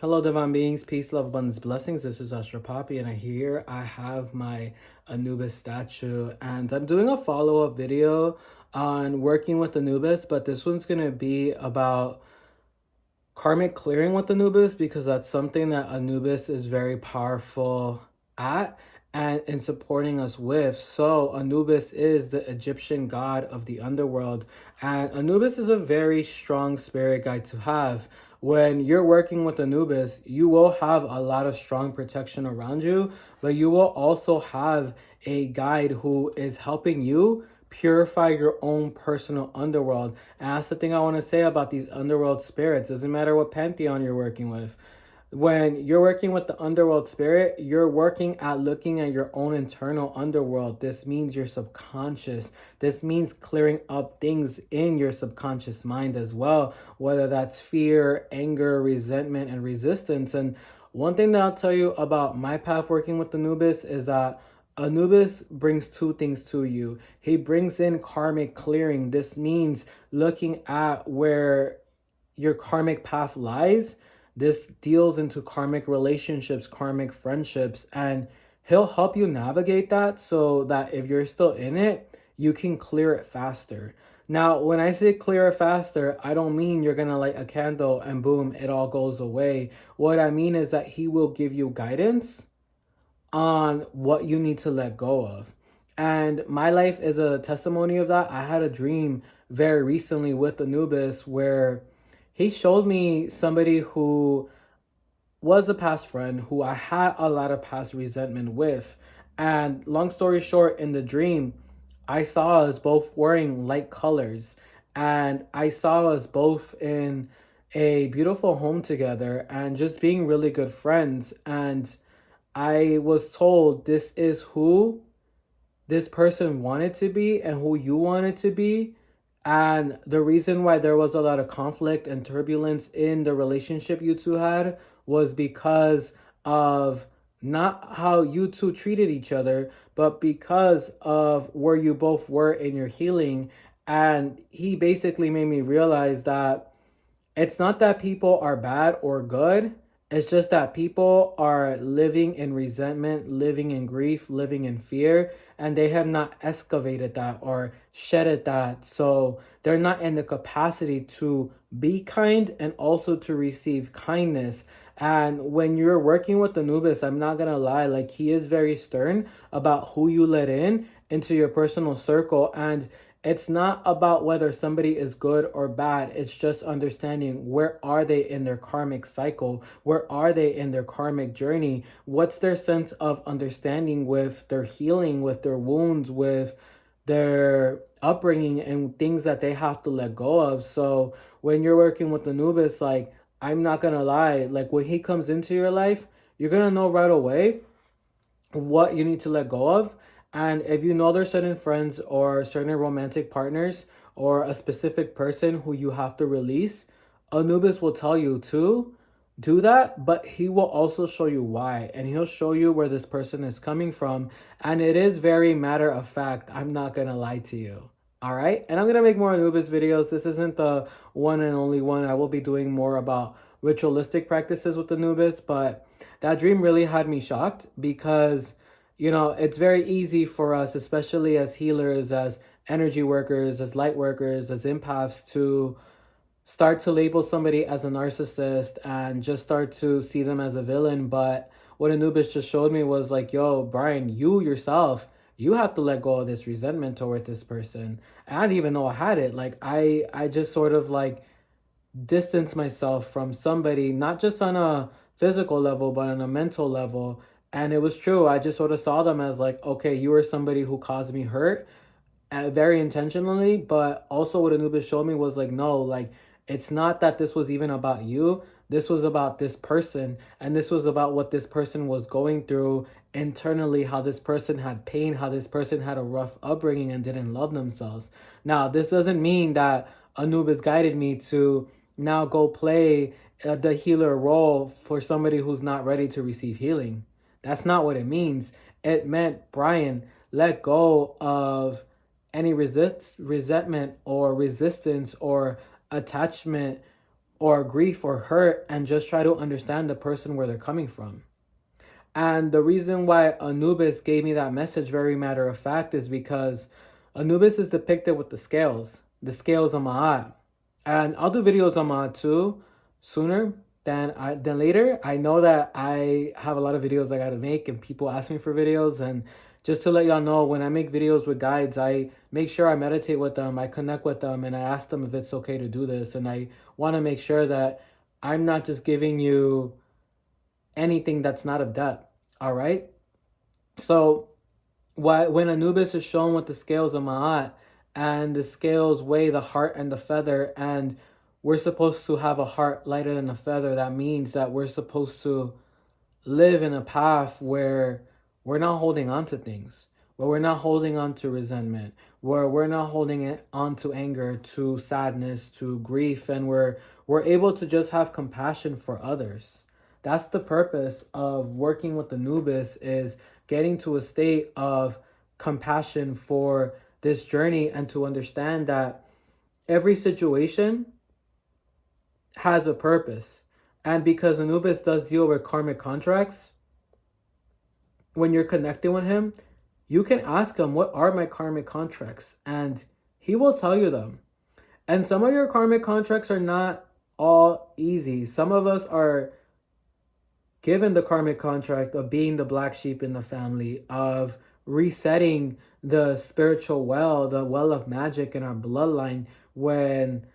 Hello, divine beings, peace, love, abundance, blessings. This is AstroPapi, and here I have my Anubis statue, and I'm doing a follow-up video on working with Anubis, but this one's gonna be about karmic clearing with Anubis because that's something that Anubis is very powerful at and in supporting us with. So Anubis is the Egyptian god of the underworld, and Anubis is a very strong spirit guide to have. When you're working with Anubis, you will have a lot of strong protection around you, but you will also have a guide who is helping you purify your own personal underworld. And that's the thing I want to say about these underworld spirits. Doesn't matter what pantheon you're working with. When you're working with the underworld spirit, you're working at looking at your own internal underworld. This means your subconscious. This means clearing up things in your subconscious mind as well, whether that's fear, anger, resentment, and resistance. And one thing that I'll tell you about my path working with Anubis is that Anubis brings two things to you. He brings in karmic clearing. This means looking at where your karmic path lies. This deals into karmic relationships, karmic friendships, and he'll help you navigate that so that if you're still in it, you can clear it faster. Now, when I say clear it faster, I don't mean you're gonna light a candle and boom, it all goes away. What I mean is that he will give you guidance on what you need to let go of. And my life is a testimony of that. I had a dream very recently with Anubis where he showed me somebody who was a past friend who I had a lot of past resentment with. And long story short, in the dream, I saw us both wearing light colors, and I saw us both in a beautiful home together and just being really good friends. And I was told this is who this person wanted to be and who you wanted to be. And the reason why there was a lot of conflict and turbulence in the relationship you two had was because of not how you two treated each other, but because of where you both were in your healing. And he basically made me realize that it's not that people are bad or good. It's just that people are living in resentment, living in grief, living in fear, and they have not excavated that or shedded that. So they're not in the capacity to be kind and also to receive kindness. And when you're working with Anubis, I'm not gonna lie, like he is very stern about who you let in into your personal circle. And it's not about whether somebody is good or bad. It's just understanding where are they in their karmic cycle? Where are they in their karmic journey? What's their sense of understanding with their healing, with their wounds, with their upbringing and things that they have to let go of. So when you're working with Anubis, like I'm not gonna lie, like when he comes into your life, you're gonna know right away what you need to let go of. And if you know there's certain friends or certain romantic partners or a specific person who you have to release, Anubis will tell you to do that, but he will also show you why. And he'll show you where this person is coming from. And it is very matter of fact. I'm not going to lie to you. All right. And I'm going to make more Anubis videos. This isn't the one and only one. I will be doing more about ritualistic practices with Anubis. But that dream really had me shocked because, you know, it's very easy for us, especially as healers, as energy workers, as light workers, as empaths, to start to label somebody as a narcissist and just start to see them as a villain. But what Anubis just showed me was like, yo, Brian, you yourself, you have to let go of this resentment toward this person. I didn't even know I had it. Like I just sort of like distance myself from somebody, not just on a physical level, but on a mental level. And it was true. I just sort of saw them as like, okay, you were somebody who caused me hurt very intentionally. But also what Anubis showed me was like, no, like it's not that this was even about you. This was about this person. And this was about what this person was going through internally, how this person had pain, how this person had a rough upbringing and didn't love themselves. Now, this doesn't mean that Anubis guided me to now go play the healer role for somebody who's not ready to receive healing. That's not what it means. It meant, Brian, let go of any resentment or resistance or attachment or grief or hurt and just try to understand the person where they're coming from. And the reason why Anubis gave me that message, very matter of fact, is because Anubis is depicted with the scales of Ma'at. And I'll do videos on Ma'at too sooner than later. I know that I have a lot of videos I gotta make and people ask me for videos. And just to let y'all know, when I make videos with guides, I make sure I meditate with them, I connect with them, and I ask them if it's okay to do this. And I want to make sure that I'm not just giving you anything that's not of depth. All right. So when Anubis is shown with the scales of Ma'at, and the scales weigh the heart and the feather, and we're supposed to have a heart lighter than a feather, that means that we're supposed to live in a path where we're not holding on to things, where we're not holding on to resentment, where we're not holding it on to anger, to sadness, to grief, and we're able to just have compassion for others. That's the purpose of working with Anubis, is getting to a state of compassion for this journey and to understand that every situation has a purpose. And because Anubis does deal with karmic contracts, when you're connecting with him, you can ask him, what are my karmic contracts? And he will tell you them. And some of your karmic contracts are not all easy. Some of us are given the karmic contract of being the black sheep in the family, of resetting the spiritual well, the well of magic in our bloodline, when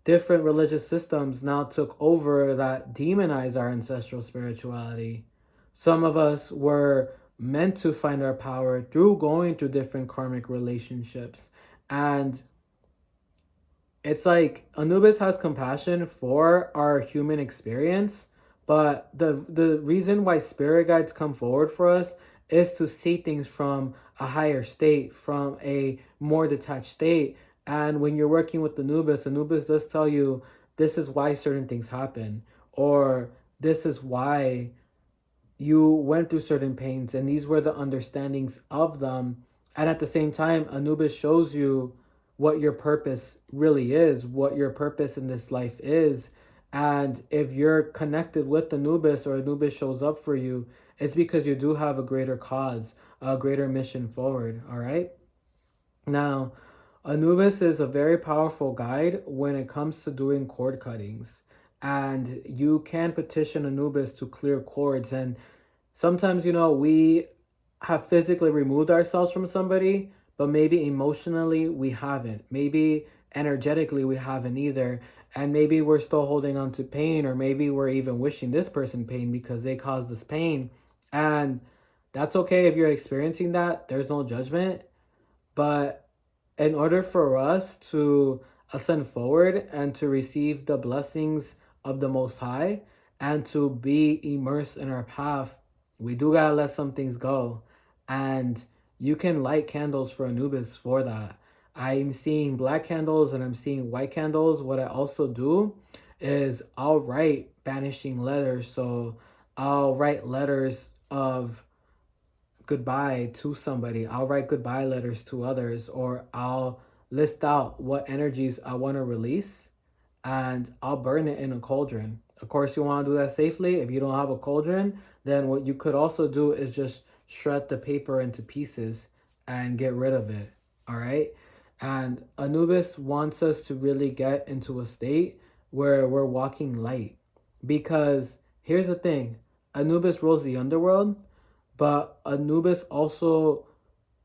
different religious systems now took over that demonize our ancestral spirituality. Some of us were meant to find our power through going through different karmic relationships. And it's like Anubis has compassion for our human experience, but the reason why spirit guides come forward for us is to see things from a higher state, from a more detached state. And when you're working with Anubis, Anubis does tell you this is why certain things happen, or this is why you went through certain pains, and these were the understandings of them. And at the same time, Anubis shows you what your purpose really is, what your purpose in this life is. And if you're connected with Anubis, or Anubis shows up for you, it's because you do have a greater cause, a greater mission forward. All right. Now, Anubis is a very powerful guide when it comes to doing cord cuttings. And you can petition Anubis to clear cords. And sometimes, we have physically removed ourselves from somebody, but maybe emotionally we haven't. Maybe energetically we haven't either. And maybe we're still holding on to pain, or maybe we're even wishing this person pain because they caused us pain. And that's okay if you're experiencing that. There's no judgment. But in order for us to ascend forward and to receive the blessings of the Most High and to be immersed in our path, we do gotta let some things go. And you can light candles for Anubis for that. I'm seeing black candles and I'm seeing white candles. What I also do is I'll write banishing letters. So I'll write letters of goodbye to somebody. I'll write goodbye letters to others, or I'll list out what energies I want to release, and I'll burn it in a cauldron. Of course, you want to do that safely. If you don't have a cauldron, then what you could also do is just shred the paper into pieces and get rid of it. All right. And Anubis wants us to really get into a state where we're walking light. Because here's the thing, Anubis rules the underworld, but Anubis also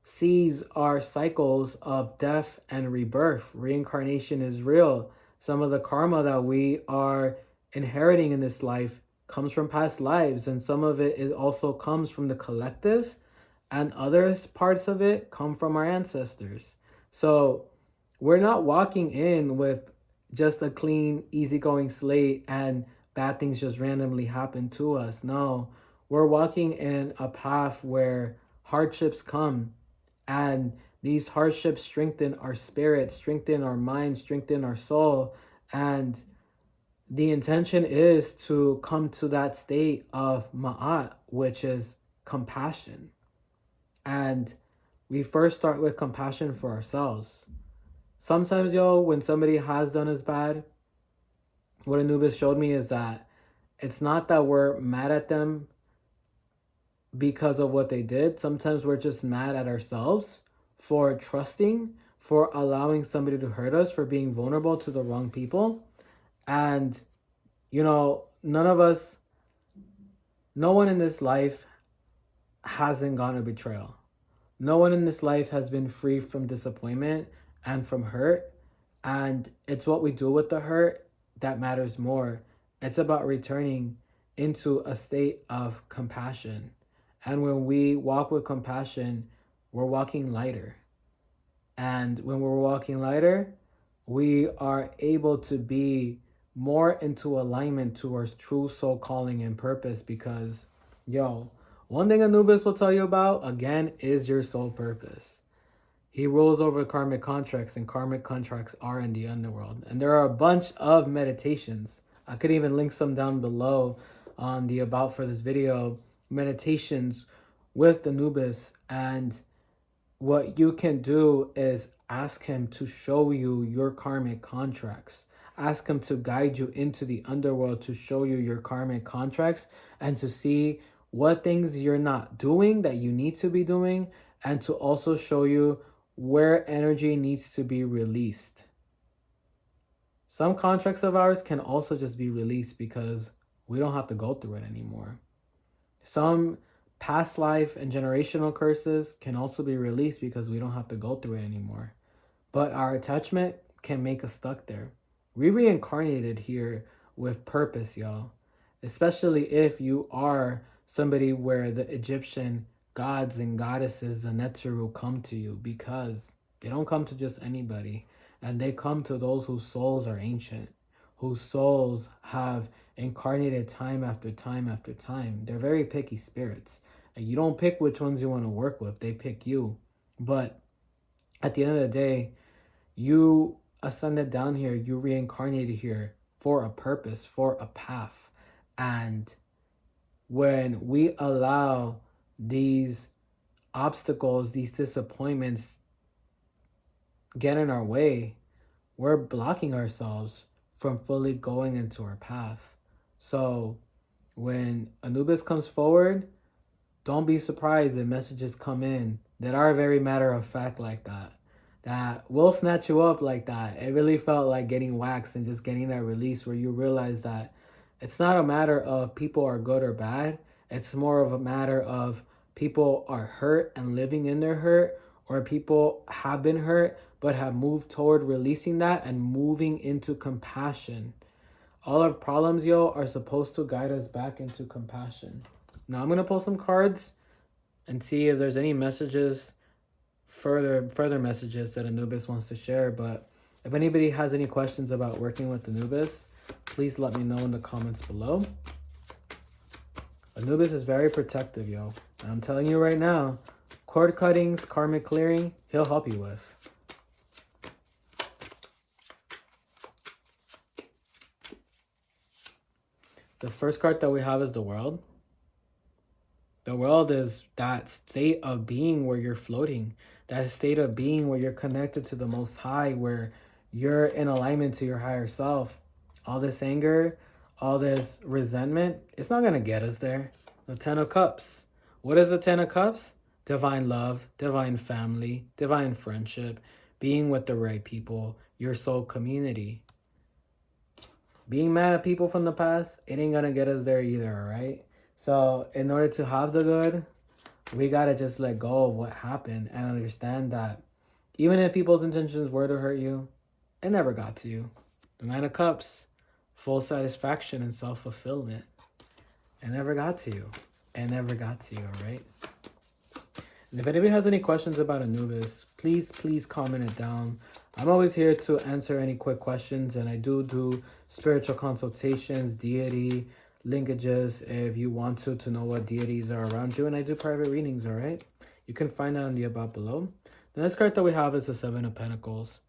sees our cycles of death and rebirth. Reincarnation is real. Some of the karma that we are inheriting in this life comes from past lives, and some of it also comes from the collective, and other parts of it come from our ancestors. So we're not walking in with just a clean, easygoing slate and bad things just randomly happen to us. No, we're walking in a path where hardships come, and these hardships strengthen our spirit, strengthen our mind, strengthen our soul. And the intention is to come to that state of ma'at, which is compassion. And we first start with compassion for ourselves. Sometimes, when somebody has done us bad, what Anubis showed me is that it's not that we're mad at them because of what they did. Sometimes we're just mad at ourselves for trusting, for allowing somebody to hurt us, for being vulnerable to the wrong people. And, you know, no one in this life hasn't gone a betrayal. No one in this life has been free from disappointment and from hurt. And it's what we do with the hurt that matters more. It's about returning into a state of compassion. And when we walk with compassion, we're walking lighter. And when we're walking lighter, we are able to be more into alignment towards true soul calling and purpose. Because, yo, one thing Anubis will tell you about, again, is your soul purpose. He rules over karmic contracts, and karmic contracts are in the underworld. And there are a bunch of meditations. I could even link some down below on the about for this video. Meditations with Anubis. And what you can do is ask him to show you your karmic contracts. Ask him to guide you into the underworld to show you your karmic contracts and to see what things you're not doing that you need to be doing, and to also show you where energy needs to be released. Some contracts of ours can also just be released because we don't have to go through it anymore. Some past life and generational curses can also be released because we don't have to go through it anymore. But our attachment can make us stuck there. We reincarnated here with purpose, y'all. Especially if you are somebody where the Egyptian gods and goddesses, the Netzeru, come to you, because they don't come to just anybody. And they come to those whose souls are ancient, whose souls have incarnated time after time after time. They're very picky spirits. And you don't pick which ones you want to work with. They pick you. But at the end of the day, you ascended down here. You reincarnated here for a purpose, for a path. And when we allow these obstacles, these disappointments get in our way, we're blocking ourselves from fully going into our path. So when Anubis comes forward, don't be surprised if messages come in that are very matter of fact like that. That will snatch you up like that. It really felt like getting waxed and just getting that release where you realize that it's not a matter of people are good or bad. It's more of a matter of people are hurt and living in their hurt, or people have been hurt but have moved toward releasing that and moving into compassion. All our problems, yo, are supposed to guide us back into compassion. Now I'm going to pull some cards and see if there's any messages, further messages that Anubis wants to share. But if anybody has any questions about working with Anubis, please let me know in the comments below. Anubis is very protective, yo. And I'm telling you right now, cord cuttings, karmic clearing, he'll help you with. The first card that we have is the World. The World is that state of being where you're floating. That state of being where you're connected to the Most High, where you're in alignment to your higher self. All this anger, all this resentment, it's not going to get us there. The Ten of Cups. What is the Ten of Cups? Divine love, divine family, divine friendship, being with the right people, your soul community. Being mad at people from the past, it ain't going to get us there either, all right? So in order to have the good, we got to just let go of what happened and understand that even if people's intentions were to hurt you, it never got to you. The Nine of Cups, full satisfaction and self-fulfillment. It never got to you. It never got to you, all right? And if anybody has any questions about Anubis, please comment it down. I'm always here to answer any quick questions, and I do spiritual consultations, deity linkages, if you want to know what deities are around you, and I do private readings, all right? You can find that on the about below. The next card that we have is the Seven of Pentacles.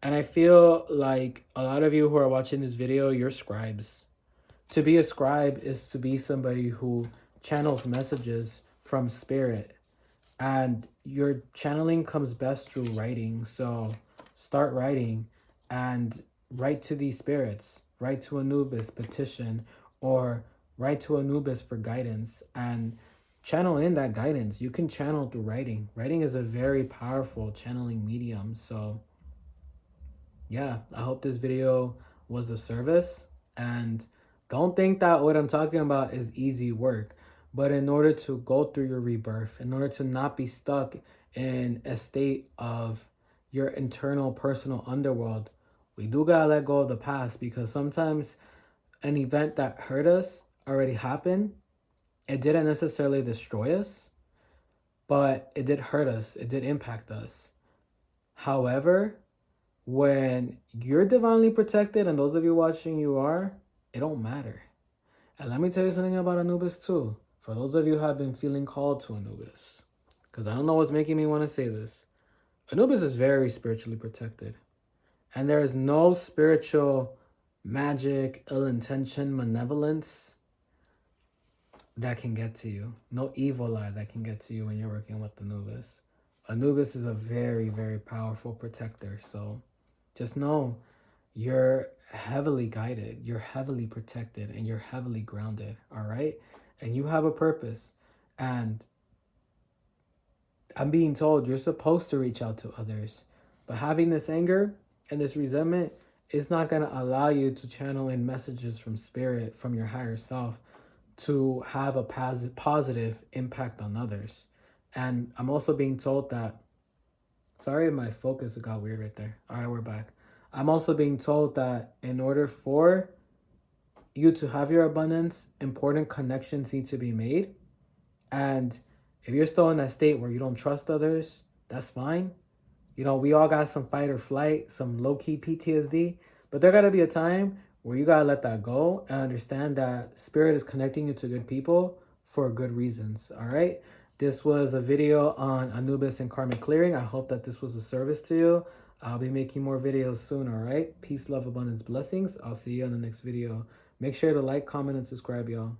And I feel like a lot of you who are watching this video, you're scribes. To be a scribe is to be somebody who channels messages from spirit. And your channeling comes best through writing. So start writing and write to these spirits. write to Anubis, petition, or write to Anubis for guidance and channel in that guidance. You can channel through writing. Writing is a very powerful channeling medium. So yeah, I hope this video was of service. And don't think that what I'm talking about is easy work. But in order to go through your rebirth, in order to not be stuck in a state of your internal personal underworld, we do gotta let go of the past, because sometimes an event that hurt us already happened. It didn't necessarily destroy us, but it did hurt us. It did impact us. However, when you're divinely protected, and those of you watching you are, it don't matter. And let me tell you something about Anubis too. For those of you who have been feeling called to Anubis, because I don't know what's making me want to say this. Anubis is very spiritually protected. And there is no spiritual magic, ill intention, malevolence that can get to you. No evil eye that can get to you when you're working with Anubis. Anubis is a very, very powerful protector. So just know you're heavily guided, you're heavily protected, and you're heavily grounded, all right? And you have a purpose. And I'm being told you're supposed to reach out to others. But having this anger and this resentment is not going to allow you to channel in messages from spirit, from your higher self, to have a positive impact on others. And I'm also being told that, sorry, my focus got weird right there. All right, we're back. I'm also being told that in order for you to have your abundance, important connections need to be made. And if you're still in that state where you don't trust others, that's fine. You know, we all got some fight or flight, some low-key PTSD, but there gotta be a time where you gotta let that go and understand that spirit is connecting you to good people for good reasons, all right? This was a video on Anubis and karmic clearing. I hope that this was a service to you. I'll be making more videos soon, all right? Peace, love, abundance, blessings. I'll see you on the next video. Make sure to like, comment, and subscribe, y'all.